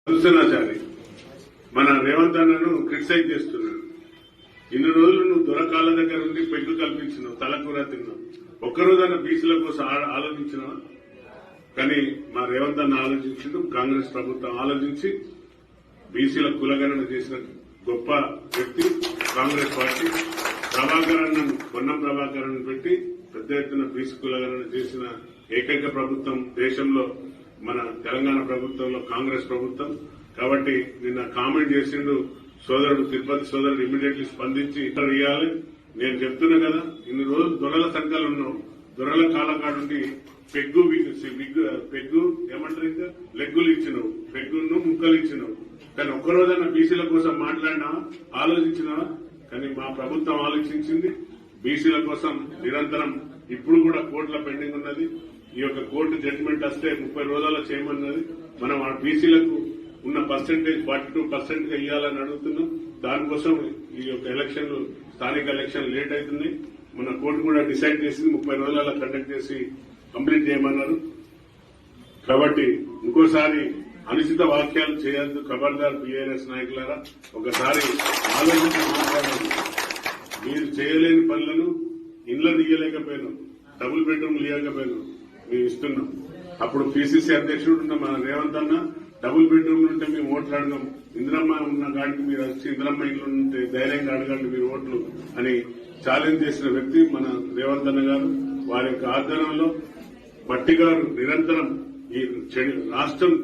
సుసనాచారి మన రేవంత్ అన్నను క్రిటిసైజ్ చేస్తున్నాడు. ఇన్ని రోజులు నువ్వు దొరకాల దగ్గర ఉండి పెగ్గు కల్పించినావు, తలకూర తిన్నావు. ఒక్కరోజన్న బీసీల కోసం ఆలోచించినావా? కానీ మా రేవంత్ అన్న ఆలోచించడం, కాంగ్రెస్ ప్రభుత్వం ఆలోచించి బీసీల కులగణన చేసిన గొప్ప వ్యక్తి కాంగ్రెస్ పార్టీ. ప్రభాకర్ అన్నను, పొన్నం ప్రభాకర్ అన్నను పెట్టి పెద్ద ఎత్తున బీసీ కులగణన చేసిన ఏకైక ప్రభుత్వం దేశంలో మన తెలంగాణ ప్రభుత్వంలో కాంగ్రెస్ ప్రభుత్వం. కాబట్టి నిన్న కామెంట్ చేసిండు సోదరుడు, తిరుపతి సోదరుడు ఇమ్మీడియట్లీ స్పందించి ఇతర ఇవ్వాలి. నేను చెప్తున్నా కదా, ఇన్ని రోజులు దొరల సంఖ్యలు ఉన్నావు, దొరల కాలకాడుండి పెగ్గు ఏమంటారు, ఇంకా లెగ్గులు ఇచ్చినావు, పెగ్గును ముక్కలు ఇచ్చినావు. కానీ ఒక్కరోజన్నా బీసీల కోసం మాట్లాడినావా, ఆలోచించినావా? కానీ మా ప్రభుత్వం ఆలోచించింది బీసీల కోసం నిరంతరం. ఇప్పుడు కూడా కోర్టుల పెండింగ్ ఉన్నది. ఈ యొక్క కోర్టు జడ్జిమెంట్ వస్తే 30 రోజుల్లో చేయమన్నది. మనం ఆ బీసీలకు ఉన్న పర్సెంటేజ్ 42% గా ఇవ్వాలని అడుగుతున్నాం. దానికోసం ఈ యొక్క ఎలక్షన్లు, స్థానిక ఎలక్షన్ లేట్ అవుతున్నాయి. మన కోర్టు కూడా డిసైడ్ చేసి 30 రోజులలో కండక్ట్ చేసి కంప్లీట్ చేయమన్నారు. కాబట్టి ఇంకోసారి అనుచిత వాక్యాలు చేయొద్దు. ఖబర్దార్ బీఆర్ఎస్ నాయకులారా, ఒకసారి ఆలోచించి మాట్లాడండి. మీరు చేయలేని పనులను ఇండ్ల తీయలేకపోయినాం, డబుల్ బెడ్రూమ్లు ఇవ్వకపోయినాం, మేము ఇస్తున్నాం. అప్పుడు పీసీసీ అధ్యక్షుడు ఉన్న మన రేవంత్ అన్న డబుల్ బెడ్రూమ్లు ఉంటే మేము ఓట్లు అడగం, ఇందిరమ్మ ఉన్న కాడికి మీరు వచ్చి ఇందిరమ్మ ఇల్లు ఉంటే ధైర్యంగా అడగండి మీరు ఓట్లు అని ఛాలెంజ్ చేసిన వ్యక్తి మన రేవంత్ అన్న గారు. వారి యొక్క ఆధ్వర్యంలో బట్టి గారు నిరంతరం ఈ రాష్ట్రం